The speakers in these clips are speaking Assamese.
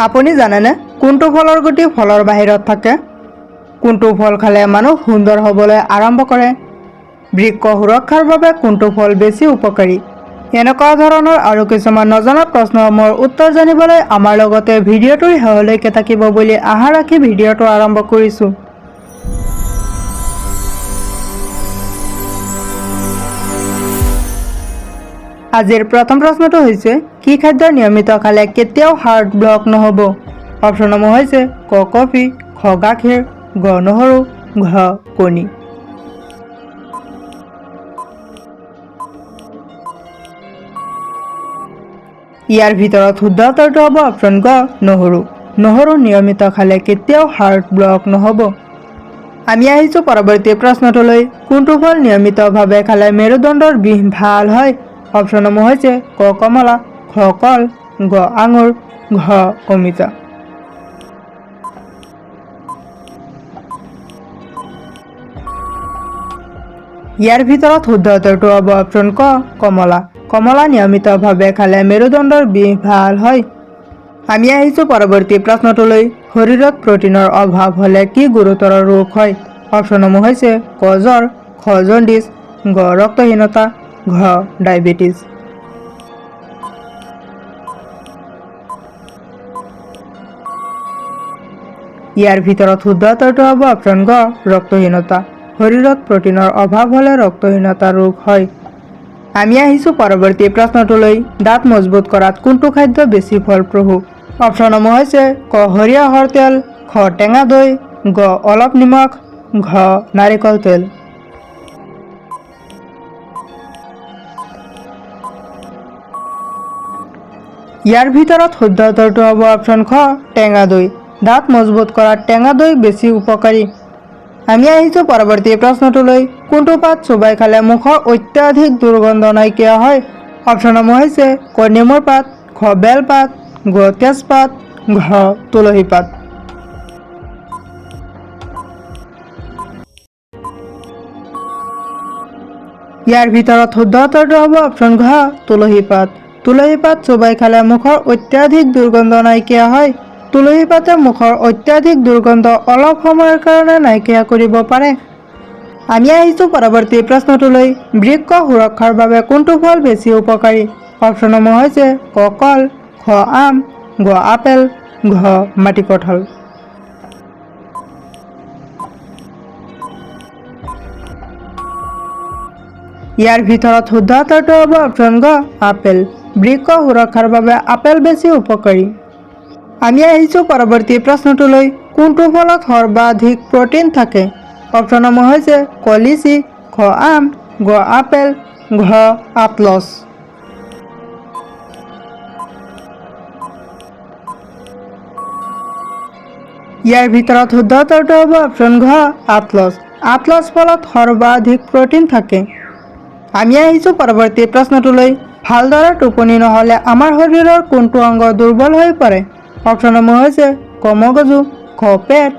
আপুনি জানেনে কোনটো ফলৰ গুটি ফলৰ বাহিৰত থাকে? কোনটো ফল খালে মানুহ সুন্দৰ হ'বলৈ আৰম্ভ কৰে? বৃক্ক সুৰক্ষাৰ বাবে কোনটো ফল বেছি উপকাৰী? এনেকুৱা ধৰণৰ আৰু কিছুমান নজনা প্ৰশ্নসমূহৰ উত্তৰ জানিবলৈ আমাৰ লগতে ভিডিঅ'টোৰ শেষলৈকে থাকিব বুলি আশা ৰাখি ভিডিঅ'টো আৰম্ভ কৰিছোঁ। আজিৰ প্ৰথম প্ৰশ্নটো হৈছে, কি খাদ্য নিয়মিত খালে কেতিয়াও হাৰ্ট ব্লক নহ'ব? অপশ্যনসমূহ হৈছে ক কফি, খ গাখীৰ, গ নহৰু, ঘ কণী। ইয়াৰ ভিতৰত শুদ্ধ উত্তৰটো হ'ব অপশ্যন গ নহৰু। নহৰু নিয়মিত খালে কেতিয়াও হাৰ্ট ব্লক নহ'ব। আমি আহিছোঁ পৰৱৰ্তী প্ৰশ্নটোলৈ। কোনটো ফল নিয়মিতভাৱে খালে মেৰুদণ্ডৰ বিষ ভাল হয়? অপশ্যনসমূহ হৈছে ক কমলা, খ কল, গ আঙুৰ, ঘ অমিতা। ইয়াৰ ভিতৰত শুদ্ধ উত্তৰটো হ'ব অপশ্যন ক কমলা। কমলা নিয়মিতভাৱে খালে মেৰুদণ্ডৰ বিষ ভাল হয়। আমি আহিছোঁ পৰৱৰ্তী প্ৰশ্নটোলৈ। শৰীৰত প্ৰটিনৰ অভাৱ হ'লে কি গুৰুতৰ ৰোগ হয়? অপশ্যনসমূহ হৈছে ক জ্বৰ, খ জণ্ডিছ, গ ৰক্তহীনতা, ঘ ডায়েবেটিছ। ইয়াৰ ভিতৰত শুদ্ধ উত্তৰটো হ'ব অপশ্যন গ ৰক্তহীনতা। শৰীৰত প্ৰটিনৰ অভাৱ হ'লে ৰক্তহীনতা ৰোগ হয়। আমি আহিছোঁ পৰৱৰ্তী প্ৰশ্নটোলৈ। দাঁত মজবুত কৰাত কোনটো খাদ্য বেছি ফলপ্ৰসূ? অপশ্যনসমূহ হৈছে ক সৰিয়হৰ তেল, খ টেঙা দৈ, গ অলপ নিমখ, ঘ নাৰিকল তেল। ইয়াৰ ভিতৰত শুদ্ধ উত্তৰটো হ'ব অপশ্যন খ টেঙা দৈ। দাঁত মজবুত কৰাত টেঙা দৈ বেছি উপকাৰী। আমি আহিছোঁ পৰৱৰ্তী প্ৰশ্নটোলৈ। কোনটো পাত চোবাই খালে মুখৰ অত্যাধিক দুৰ্গন্ধ নাইকিয়া হয়? অপশ্যনসমূহ হৈছে ক নেমুৰ পাত, খ বেল পাত, গ তেজপাত, ঘ তুলসী পাত। ইয়াৰ ভিতৰত শুদ্ধ উত্তৰটো হ'ব অপশ্যন ঘ তুলসী পাত। তুলসী পাত চোবাই খালে মুখৰ অত্যাধিক দুৰ্গন্ধ নাইকিয়া হয়। তুলসী পাতে মুখৰ অত্যাধিক দুৰ্গন্ধ অলপ সময়ৰ কাৰণে নাইকিয়া কৰিব পাৰে। আমি আহিছোঁ পৰৱৰ্তী প্ৰশ্নটোলৈ। বৃক্ক সুৰক্ষাৰ বাবে কোনটো ফল বেছি উপকাৰী? অপশ্যনসমূহ হৈছে ক কল, খ আম, গ আপেল, ঘ মাটিকঁঠাল। ইয়াৰ ভিতৰত শুদ্ধ উত্তৰটো হ'ব অপশ্যন গ আপেল। বৃক্ক সুৰক্ষাৰ বাবে আপেল বেছি উপকাৰী। আমি আহিছোঁ পৰৱৰ্তী প্ৰশ্নটোলৈ। কোনটো ফলত সৰ্বাধিক প্ৰটিন থাকে? অপশ্যনসমূহ হৈছে ক লিচি, খ আম, গ আপেল, ঘ আতলছ। ইয়াৰ ভিতৰত শুদ্ধ উত্তৰটো হ'ব অপশ্যন ঘ আতলছ। আতলছ ফলত সৰ্বাধিক প্ৰটিন থাকে। আমি আহিছোঁ পৰৱৰ্তী প্ৰশ্নটোলৈ। ভালদৰে টোপনি নহ'লে আমাৰ শৰীৰৰ কোনটো অংগ দুৰ্বল হৈ পৰে? অপশ্যনসমূহ হৈছে ক মগজু, খ পেট,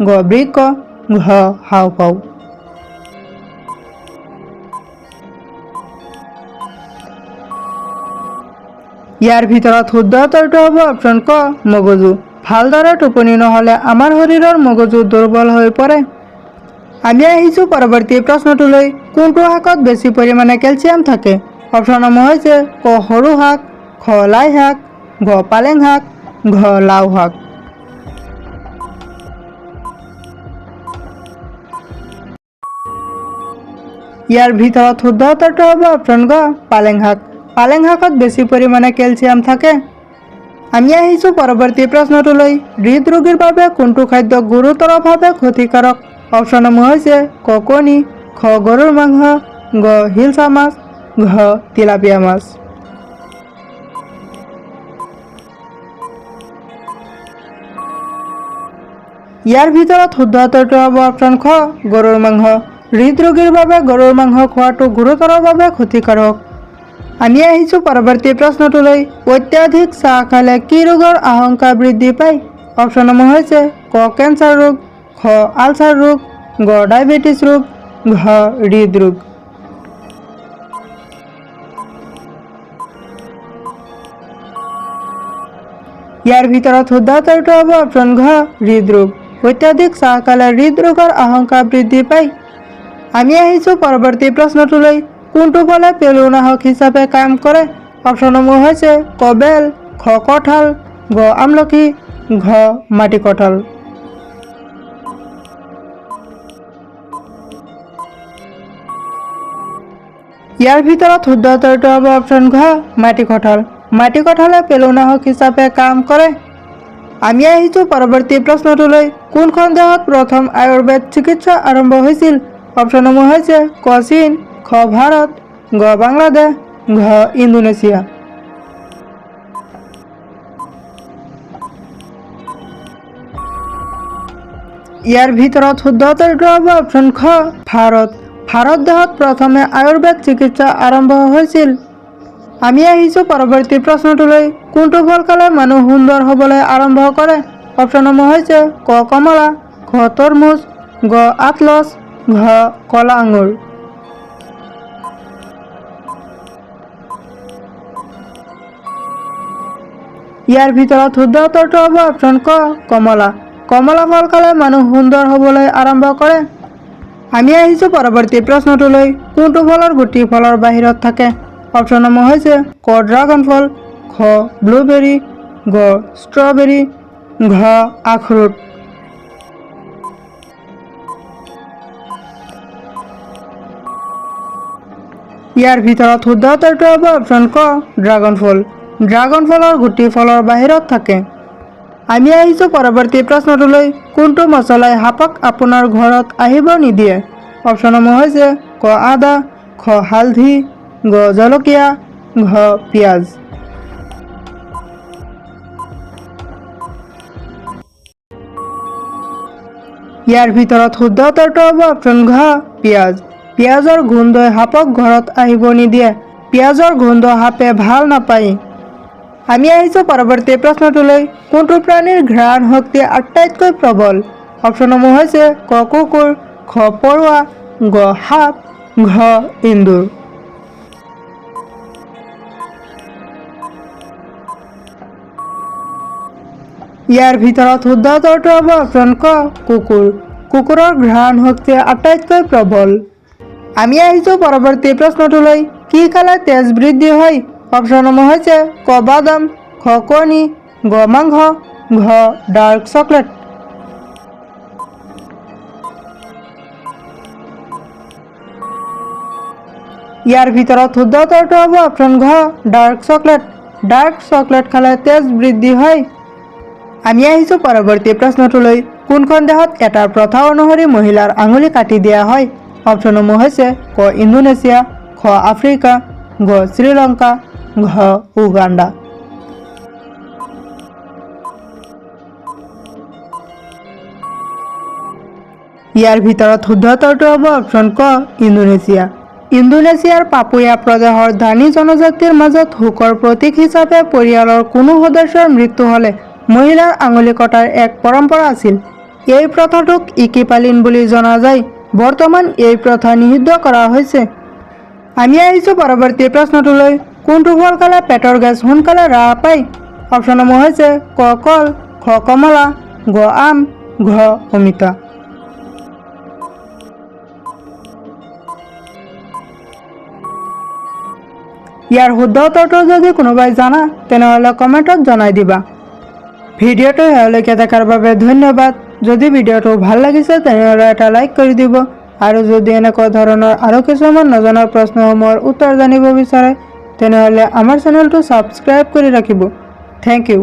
গ বৃক্ক, ঘ হাঁওফাঁও। ইয়াৰ ভিতৰত শুদ্ধ উত্তৰটো হ'ব অপশ্যন ক মগজু। ভালদৰে টোপনি নহ'লে আমাৰ শৰীৰৰ মগজু দুৰ্বল হৈ পৰে। আমি আহিছোঁ পৰৱৰ্তী প্ৰশ্নটোলৈ। কোনটো শাকত বেছি পৰিমাণে কেলছিয়াম থাকে? অপশ্যনসমূহ হৈছে ক সৰু শাক, খ লাই শাক, ঘ পালেং শাক, ঘ লাও শাক। ইয়াৰ ভিতৰত শুদ্ধ উত্তৰটো হ'ব অপশ্যন গ পালেং শাক। পালেং শাকত বেছি পৰিমাণে কেলছিয়াম থাকে। আমি আহিছোঁ পৰৱৰ্তী প্ৰশ্নটোলৈ। হৃদৰোগীৰ বাবে কোনটো খাদ্য গুৰুতৰভাৱে ক্ষতিকাৰক? অপশ্যনসমূহ হৈছে ক কণী, খ গৰুৰ মাংস, গ হিলচা মাছ, ঘ তিলাপিয়া মাছ। ইয়াৰ ভিতৰত শুদ্ধ উত্তৰটো হ'ব অপশ্যন খ গৰুৰ মাংস। হৃদৰোগীৰ বাবে গৰুৰ মাংস খোৱাটো গুৰুতৰভাৱে ক্ষতিকাৰক। আমি আহিছোঁ পৰৱৰ্তী প্ৰশ্নটোলৈ। অত্যাধিক চাহ খালে কি ৰোগৰ আশংকা বৃদ্ধি পায়? অপশ্যনসমূহ হৈছে ক কেঞ্চাৰ ৰোগ, খ আলচাৰ ৰোগ, গ ডায়েবেটিছ ৰোগ, ঘ হৃদৰোগ। ইয়াৰ ভিতৰত শুদ্ধ উত্তৰটো হ'ব অপশ্যন ঘ হৃদৰোগ। অত্যাধিক চাহ খালে হৃদৰোগৰ আশংকা বৃদ্ধি পায়। আমি আহিছোঁ পৰৱৰ্তী প্ৰশ্নটোলৈ। কোনটো ফলে পেলুনাশক হিচাপে কাম কৰে? অপশ্যনসমূহ হৈছে ক বেল, খ কঁঠাল, গ আমলখি, ঘ মাটি কঁঠাল। ইয়াৰ ভিতৰত শুদ্ধ উত্তৰটো হ'ব অপশ্যন ঘ মাটি কঁঠাল। মাটি কঁঠালে পেলুনাশক হিচাপে কাম কৰে। আমি আহিছোঁ পৰৱৰ্তী প্ৰশ্নটোলৈ। কোনখন দেশত প্ৰথম আয়ুৰ্বেদ চিকিৎসা আৰম্ভ হৈছিল? অপশ্যনসমূহ হৈছে ক চীন, খ ভাৰত, গ বাংলাদেশ, ঘ ইণ্ডোনেছিয়া। ইয়াৰ ভিতৰত শুদ্ধ উত্তৰটো হ'ব অপশ্যন খ ভাৰত। ভাৰত দেশত প্ৰথমে আয়ুৰ্বেদ চিকিৎসা আৰম্ভ হৈছিল। আমি আহিছোঁ পৰৱৰ্তী প্ৰশ্নটোলৈ। কোনটো ফল খালে মানুহ সুন্দৰ হ'বলৈ আৰম্ভ কৰে? অপশ্যনসমূহ হৈছে ক কমলা, খ তৰমুজ, গ আতলছ, ঘ কলা আঙুৰ। ইয়াৰ ভিতৰত শুদ্ধ উত্তৰটো হ'ব অপশ্যন ক কমলা। কমলা ফল খালে মানুহ সুন্দৰ হ'বলৈ আৰম্ভ কৰে। আমি আহিছোঁ পৰৱৰ্তী প্ৰশ্নটোলৈ। কোনটো ফলৰ গুটি ফলৰ বাহিৰত থাকে? অপশ্যনসমূহ হৈছে ক ড্ৰাগন ফল, খ ব্লুবেৰী, গ ষ্ট্ৰবেৰী, ঘ আখৰোট। ইয়াৰ ভিতৰত শুদ্ধ উত্তৰটো হ'ব অপশ্যন ক ড্ৰাগন ফল। ড্ৰাগন ফলৰ গুটি ফলৰ বাহিৰত থাকে। আমি আহিছোঁ পৰৱৰ্তী প্ৰশ্নটোলৈ। কোনটো মছলাই সাপক আপোনাৰ ঘৰত আহিব নিদিয়ে? অপশ্যনসমূহ হৈছে ক আদা, খ হালধি, গ জলকীয়া, ঘ পিঁয়াজ। ইয়াৰ ভিতৰত শুদ্ধ উত্তৰটো হ'ব অপশ্যন ঘ পিঁয়াজ। পিঁয়াজৰ গোন্ধই সাপক ঘৰত আহিব নিদিয়ে। পিঁয়াজৰ গোন্ধ সাপে ভাল নাপায়। আমি আহিছোঁ পৰৱৰ্তী প্ৰশ্নটোলৈ। কোনটো প্ৰাণীৰ ঘ্ৰাণ শক্তি আটাইতকৈ প্ৰবল? অপশ্যনসমূহ হৈছে ক কুকুৰ, খ পৰুৱা, গ সাপ, ঘ এন্দুৰ। ইয়াৰ ভিতৰত শুদ্ধ উত্তৰটো হ'ব অপশ্যন ক কুকুৰ। কুকুৰৰ ঘ্ৰাণ শক্তি আটাইতকৈ প্ৰবল। আমি আহিছোঁ পৰৱৰ্তী প্ৰশ্নটোলৈ। কি খালে তেজ বৃদ্ধি হয়? অপশ্যনসমূহ হৈছে ক বাদাম, খ কণী, গ মাংস, ঘ ডাৰ্ক চকলেট। ইয়াৰ ভিতৰত শুদ্ধ উত্তৰটো হ'ব অপশ্যন ঘ ডাৰ্ক চকলেট। ডাৰ্ক চকলেট খালে তেজ বৃদ্ধি হয়। আমি আহিছোঁ পৰৱৰ্তী প্ৰশ্নটোলৈ। কোনখন দেশত এটা প্ৰথা অনুসৰি মহিলাৰ আঙুলি কাটি দিয়া হয়? অপশ্যনসমূহ হৈছে ক ইণ্ডোনেছিয়া, খ আফ্ৰিকা, গ শ্ৰীলংকা, ঘ উগাণ্ডা। ইয়াৰ ভিতৰত শুদ্ধ উত্তৰটো হ'ব অপশ্যন ক ইণ্ডোনেছিয়া। ইণ্ডোনেছিয়াৰ পাপুয়া প্ৰদেশৰ ধানী জনজাতিৰ মাজত শোকৰ প্ৰতীক হিচাপে পৰিয়ালৰ কোনো সদস্যৰ মৃত্যু হ'লে মহিলাৰ আঙুলি কটাৰ এক পৰম্পৰা আছিল। এই প্ৰথাটোক ইকিপালিন বুলি জনা যায়। বৰ্তমান এই প্ৰথা নিষিদ্ধ কৰা হৈছে। আমি আহিছোঁ পৰৱৰ্তী প্ৰশ্নটোলৈ। কোনটো ফল খালে পেটৰ গেছ সোনকালে হ্ৰাস পায়? অপশ্যনসমূহ হৈছে ক কল, খ কমলা, গ আম, ঘ অমিতা। ইয়াৰ শুদ্ধ উত্তৰটো যদি কোনোবাই জানা তেনেহ'লে কমেণ্টত জনাই দিবা। ভিডিঅ'টো শেষলৈকে দেখাৰ বাবে ধন্যবাদ। যদি ভিডিঅ'টো ভাল লাগিছে তেনেহ'লে এটা লাইক কৰি দিব আৰু যদি এনেকুৱা ধৰণৰ আৰু কিছুমান নজনা প্ৰশ্নসমূহৰ উত্তৰ জানিব বিচাৰে তেনেহ'লে আমাৰ চেনেলটো ছাবস্ক্ৰাইব কৰি ৰাখিব। Thank U.